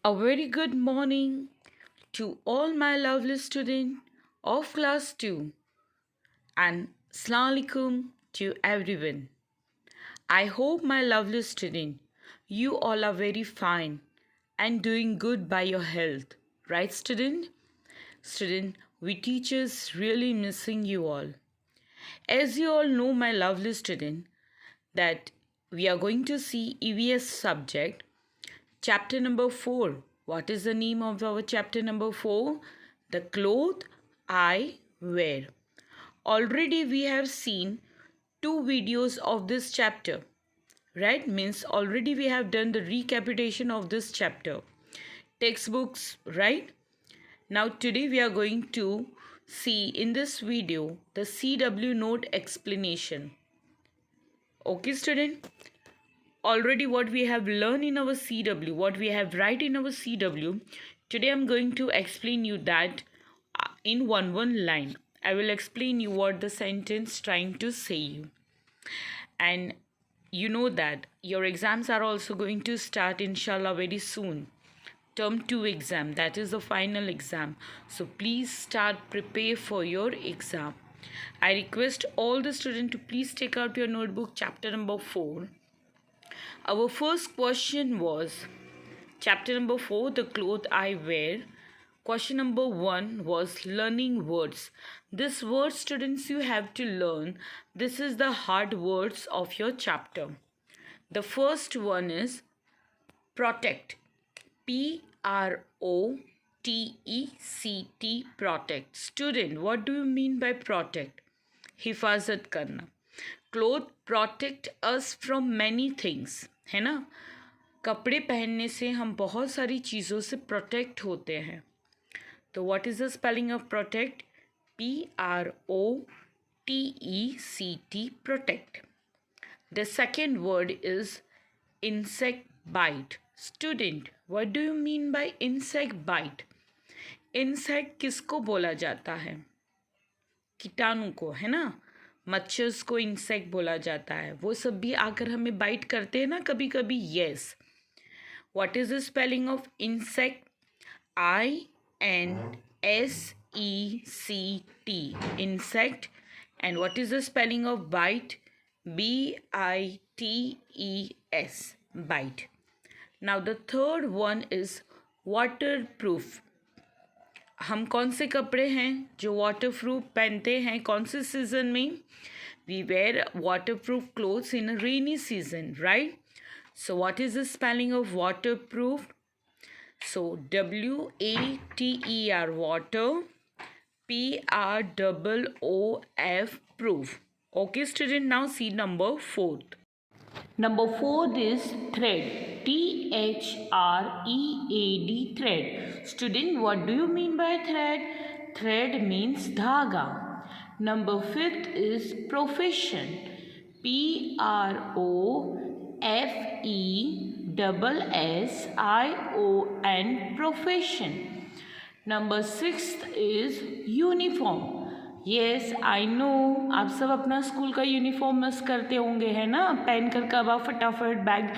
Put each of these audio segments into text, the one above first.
A very good morning to all my lovely students of class 2 and Assalamu alaikum to everyone. I hope my lovely student you all are very fine and doing good by your health. Right student? Student, we teachers really missing you all. As you all know my lovely student that we are going to see EVS subject chapter number 4. What is the name of our chapter number 4? The cloth I wear. Already we have seen 2 videos of this chapter. Right? Means already we have done the recapitulation of this chapter. Textbooks, right? Now today we are going to see in this video the CW note explanation. Okay student? Already what we have learned in our CW, what we have write in our CW, today I'm going to explain you that in one line. I will explain you what the sentence trying to say you. And you know that your exams are also going to start inshallah very soon. Term 2 exam, that is the final exam. So please start prepare for your exam. I request all the students to please take out your notebook chapter number 4. Our first question was chapter number 4, the cloth I wear. Question number 1 was learning words. This word students you have to learn. This is the hard words of your chapter. The first one is protect. Protect. Protect. Student, what do you mean by protect? हिफाजत करना. Cloth protect us from many things, है ना. कपड़े पहनने से हम बहुत सारी चीज़ों से प्रोटेक्ट होते हैं. तो what is the spelling of protect? PROTECT, protect. The second word is insect bite. Student, what do you mean by insect bite? Insect किसको बोला जाता है? कीटाणु को, है ना. मच्छर्स को इंसेक्ट बोला जाता है. वो सब भी आकर हमें बाइट करते हैं ना कभी कभी. Yes. What is the spelling of insect? INSECT, insect. And what is the spelling of bite? BITES, bite. Now the third one is waterproof. हम कौन से कपड़े हैं जो वाटर प्रूफ पहनते हैं कौन से सीज़न में? We wear waterproof clothes in rainy season, right. So what is the spelling of waterproof? So WATER, water. PROOF, proof. Okay student, now see number 4. Number 4 is thread. THREAD, thread. Student, what do you mean by thread? Thread means dhaga. Number 5 is profession. PROFESSION, profession. Number 6 is uniform. Yes I know, आप सब अपना school का uniform miss करते होंगे, है ना. पहन कर कब आप फटाफट बैग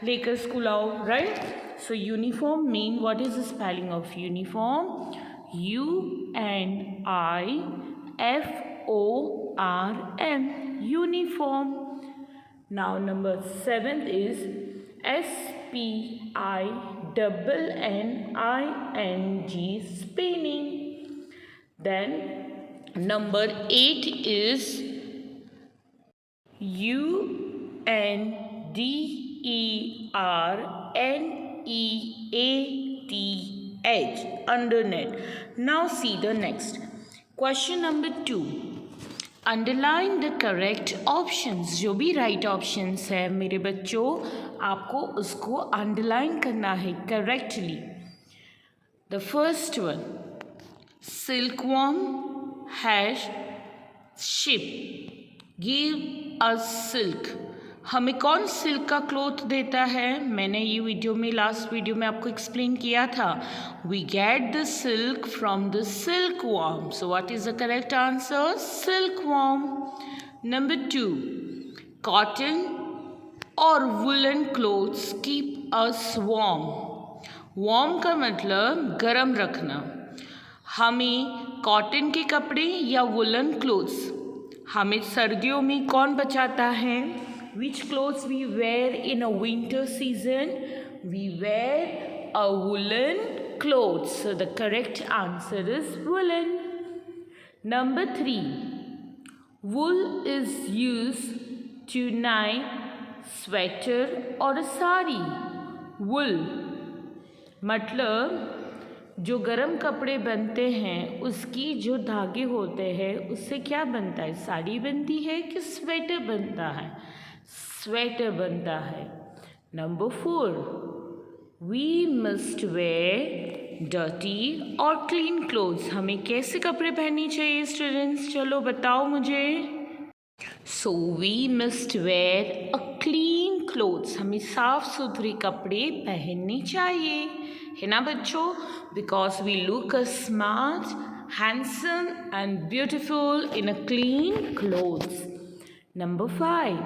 लेकर स्कूल आओ, right. So uniform mean, what is the spelling of uniform? UNIFORM, uniform. Now number 7 is SPINNING, spinning. Then number 8 is UNDERNEATH, undernet. Now see the next. Question number 2. Underline the correct options. जो भी right options है मेरे बच्चों, आपको उसको underline करना है correctly. The first one, silkworm hash ship give us silk. हमें कौन सिल्क का क्लोथ देता है? मैंने ये वीडियो में लास्ट वीडियो में आपको एक्सप्लेन किया था. We get the silk from the silk warm. So what is the correct answer? Silk worm. Number 2, cotton और woollen clothes keep us warm. Warm का मतलब गरम रखना। हमें कॉटन के कपड़े या वुलन क्लोथ्स हमें सर्दियों में कौन बचाता है? Which clothes we wear in a winter season? We wear a woollen clothes. So the correct answer is woolen. Number 3. Wool is used to dye sweater or a sari. Wool मतलब जो गरम कपड़े बनते हैं उसकी जो धागे होते हैं उससे क्या बनता है? साड़ी बनती है कि स्वेटर बनता है? स्वेटर बनता है. Number 4. We must wear dirty or clean clothes. हमें कैसे कपड़े पहनने चाहिए स्टूडेंट्स? चलो बताओ मुझे. So we must wear a clean clothes. हमें साफ सुथरे कपड़े पहनने चाहिए, है ना बच्चों? Because we look smart, handsome and beautiful in a clean clothes. Number 5.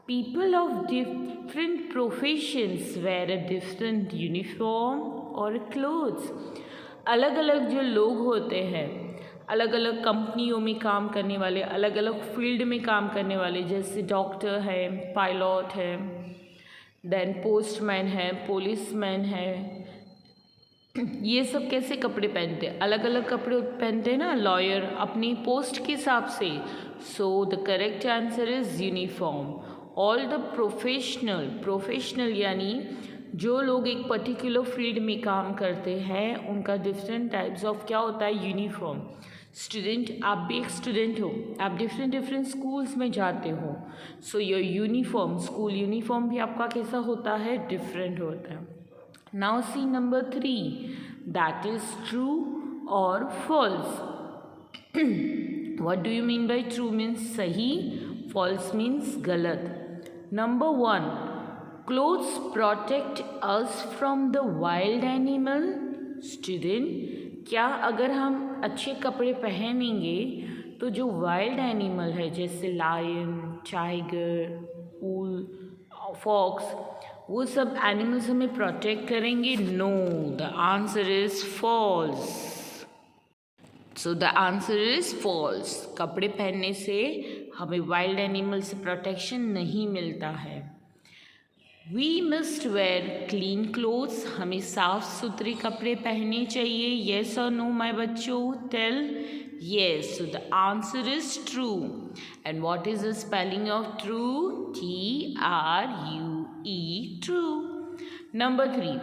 People of different professions wear a different uniform or clothes. अलग अलग जो लोग होते हैं, अलग अलग कंपनियों में काम करने वाले, अलग अलग फील्ड में काम करने वाले, जैसे डॉक्टर है, पायलट है, देन पोस्टमैन है, पुलिसमैन है, ये सब कैसे कपड़े पहनते हैं? अलग अलग कपड़े पहनते हैं ना. लॉयर अपनी पोस्ट के हिसाब से. So the correct answer is uniform. All the professional यानी जो लोग एक पर्टिकुलर फील्ड में काम करते हैं उनका डिफरेंट टाइप्स ऑफ क्या होता है? यूनिफॉर्म. स्टूडेंट, आप भी एक स्टूडेंट हो, आप डिफरेंट स्कूल्स में जाते हो. So your uniform, school uniform भी आपका कैसा होता है? डिफरेंट होता है. Now see number 3, that is true और false. What do you mean by true? Means सही, फॉल्स मीन्स गलत. Number 1, clothes protect us from the wild animal. Student, क्या अगर हम अच्छे कपड़े पहनेंगे तो जो वाइल्ड एनिमल है जैसे लायन, टाइगर, वूल, फॉक्स, वो सब एनिमल्स हमें प्रोटेक्ट करेंगे? No, the answer is false. So the answer is false. कपड़े पहनने से हमें वाइल्ड एनिमल से प्रोटेक्शन नहीं मिलता है. We must wear clean clothes. हमें साफ सुथरे कपड़े पहनने चाहिए. येस और नो माय बच्चों? Tell. Yes. So the answer is true. And what is the spelling of true? TRUE, true. Number 3,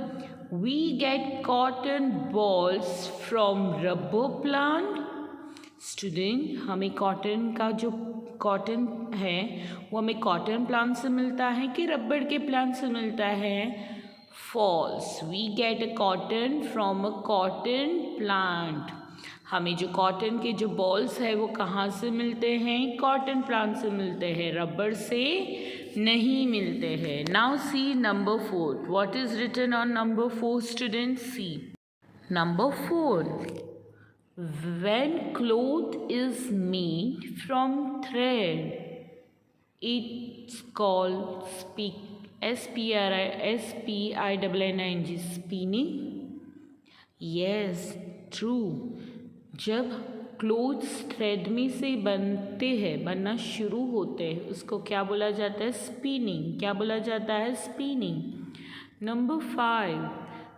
we get cotton balls from rubber plant. Student, हमें cotton का जो कॉटन है वो हमें कॉटन प्लांट से मिलता है कि रबड़ के प्लांट से मिलता है? False. We get a cotton from a cotton plant. हमें जो कॉटन के जो बॉल्स है वो कहाँ से मिलते हैं? कॉटन प्लांट से मिलते हैं, रबड़ से नहीं मिलते हैं. Now see number 4. What is written on number 4 student? See number 4. When cloth is made from thread, it's called spinning. Spinning. Yes, true. जब क्लोथ्स थ्रेड में से बनते हैं, बनना शुरू होते हैं, उसको क्या बोला जाता है? स्पिनिंग. क्या बोला जाता है? Spinning. Number 5.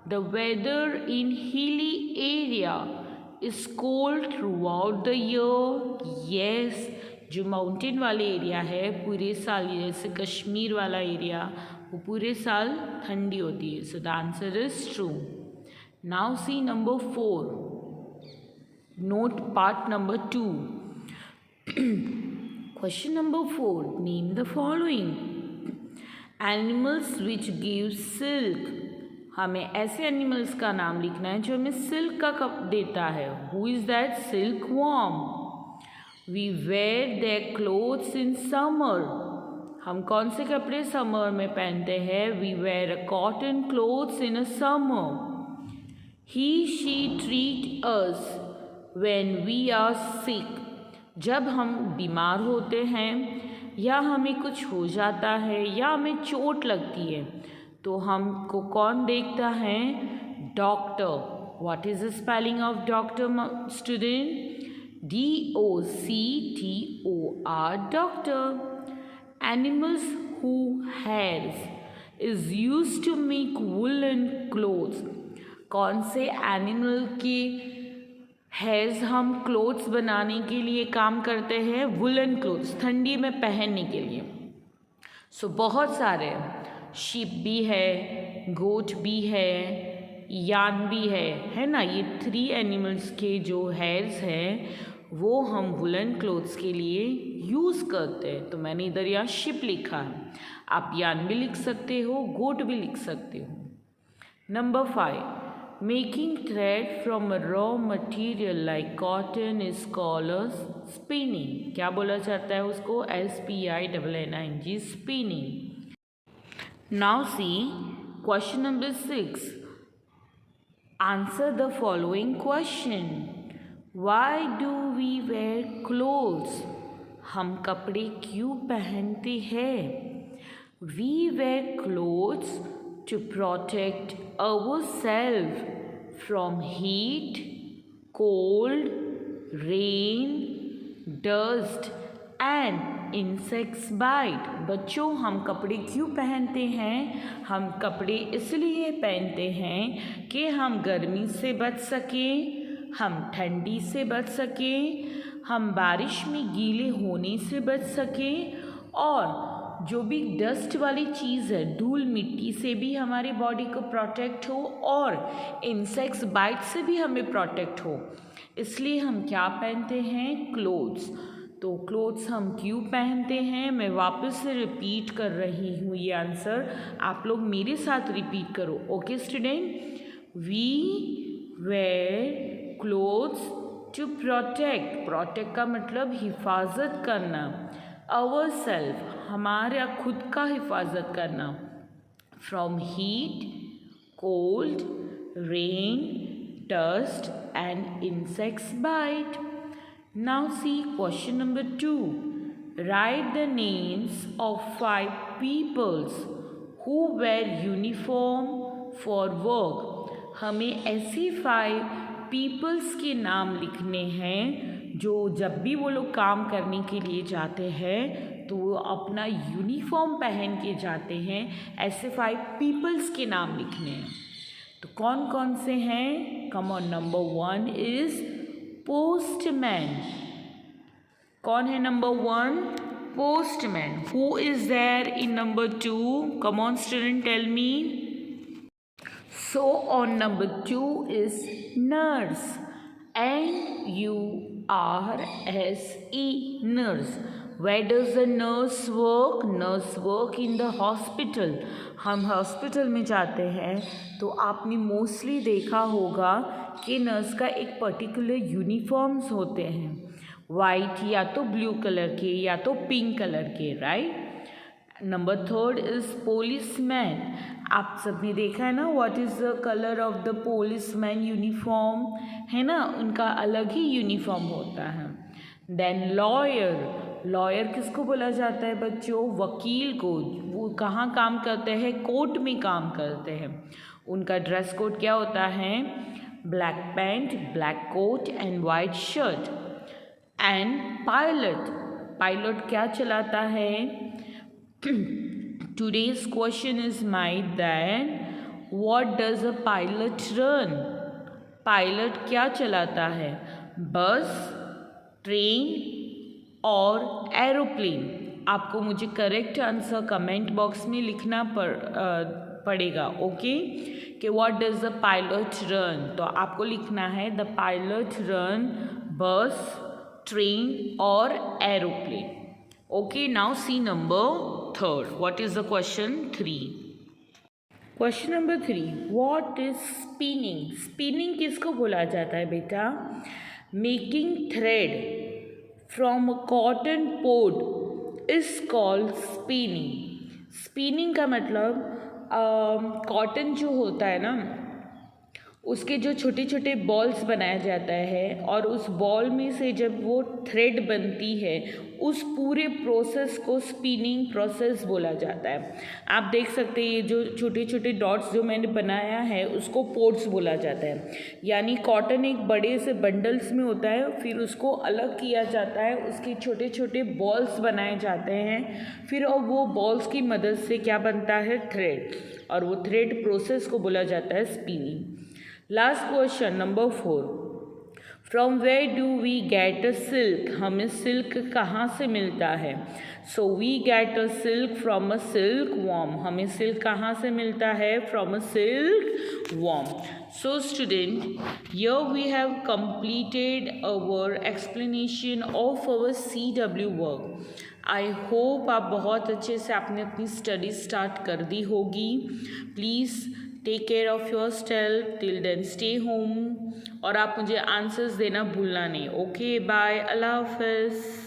The weather in hilly area is cold throughout the year. Yes, जो माउंटेन वाले एरिया है पूरे साल, जैसे कश्मीर वाला एरिया, वो पूरे साल ठंडी होती है. So the answer is true. Now see number 4. Note part number 2. Question number 4. Name the following animals which give silk. हमें ऐसे एनिमल्स का नाम लिखना है जो हमें सिल्क का कप देता है. Who is that? Silkworm. We wear their clothes in summer. हम कौन से कपड़े समर में पहनते हैं? We wear a cotton clothes in a summer. He she treat us when we are sick. जब हम बीमार होते हैं या हमें कुछ हो जाता है या हमें चोट लगती है तो हमको कौन देखता है? Doctor. What is the spelling of doctor, student? D-O-C-T-O-R, doctor. Animals whose hairs is used to make woolen clothes. कौन से एनिमल के हेयर्स हम क्लोथ्स बनाने के लिए काम करते हैं? वुलन क्लोथ्स, ठंडी में पहनने के लिए. सो बहुत सारे, शीप भी है, गोट भी है, यान भी है ना. ये 3 एनिमल्स के जो हेयर्स हैं वो हम वुलन क्लोथ्स के लिए यूज़ करते हैं. तो मैंने इधर यहाँ शिप लिखा है. आप यान भी लिख सकते हो, गोट भी लिख सकते हो. Number 5, making thread from raw material like cotton is called spinning. क्या बोला जाता है उसको? SPINNING, spinning. Now see question number 6. Answer the following question. Why do we wear clothes? हम कपड़े क्यों पहनते हैं? We wear clothes to protect ourselves from heat, cold, rain, dust and insects bite. बच्चों, हम कपड़े क्यों पहनते हैं? हम कपड़े इसलिए पहनते हैं कि हम गर्मी से बच सकें, हम ठंडी से बच सकें, हम बारिश में गीले होने से बच सकें, और जो भी डस्ट वाली चीज़ है, धूल मिट्टी से भी हमारी बॉडी को प्रोटेक्ट हो, और इंसेक्ट्स बाइट से भी हमें प्रोटेक्ट हो. इसलिए हम क्या पहनते हैं? क्लोथ्स. तो क्लोथ्स हम क्यों पहनते हैं? मैं वापस से रिपीट कर रही हूँ ये आंसर. आप लोग मेरे साथ रिपीट करो. Okay student? We wear clothes to protect का मतलब हिफाजत करना. आवर सेल्फ, हमारा खुद का हिफाजत करना. From heat, cold, rain, dust and insects bite. Now see question number 2. Write the names of 5 peoples who wear uniform for work. हमें ऐसे 5 पीपल्स के नाम लिखने हैं जो जब भी वो लोग काम करने के लिए जाते हैं तो वो अपना यूनिफॉर्म पहन के जाते हैं. ऐसे 5 पीपल्स के नाम लिखने हैं. तो कौन कौन से हैं? Come on. Number 1 is postman. कौन है number 1? Postman. Who is there in number 2? Come on student, tell me. So on number 2 is nurse. NURSE, nurse. Where does the nurse work? Nurse work in the hospital. हम hospital में जाते हैं तो आपने mostly देखा होगा कि nurse का एक पर्टिकुलर यूनिफॉर्म्स होते हैं. वाइट या तो ब्लू कलर के या तो पिंक कलर के, राइट. Number 3 is policeman. आप सबने देखा है ना, what is the colour of the policeman uniform, है ना, उनका अलग ही यूनिफॉर्म होता है. Then lawyer. लॉयर किसको बोला जाता है बच्चों? वकील को. वो कहाँ काम करते हैं? कोर्ट में काम करते हैं. उनका ड्रेस कोड क्या होता है? Black pant, black coat and white shirt. And pilot. Pilot क्या चलाता है? Today's question is might that what does a pilot run? Pilot क्या चलाता है? बस, ट्रेन और एरोप्लेन. आपको मुझे करेक्ट आंसर कमेंट बॉक्स में लिखना पड़ेगा. ओके, कि what does the pilot run. तो आपको लिखना है the pilot run bus, train और aeroplane. Okay, now see number 3. What is the question 3? Question number 3. What is spinning? Spinning किसको बोला जाता है बेटा? Making thread from a cotton pod is called spinning. Spinning का मतलब कॉटन जो होता है ना, उसके जो छोटे छोटे बॉल्स बनाया जाता है और उस बॉल में से जब वो थ्रेड बनती है उस पूरे प्रोसेस को स्पिनिंग प्रोसेस बोला जाता है। आप देख सकते हैं ये जो छोटे छोटे डॉट्स जो मैंने बनाया है उसको पोर्ट्स बोला जाता है। यानी कॉटन एक बड़े से बंडल्स में होता है, फिर उसको अलग किया जाता है, उसके छोटे छोटे बॉल्स बनाए जाते हैं, फिर और वो बॉल्स की मदद से क्या बनता है, थ्रेड, और वो थ्रेड प्रोसेस को बोला जाता है spinning. Last question number 4, from where do we get a silk, हमें सिल्क कहाँ से मिलता है। So we get a silk from a silkworm, हमें सिल्क कहाँ से मिलता है, from a silk worm. So student, here we have completed our explanation of our CW work. I hope आप बहुत अच्छे से आपने अपनी स्टडी स्टार्ट कर दी होगी। Please take care of yourself, till then stay home, और आप मुझे आंसर्स देना भूलना नहीं। ओके, बाय, अल्लाह हाफ़िज़।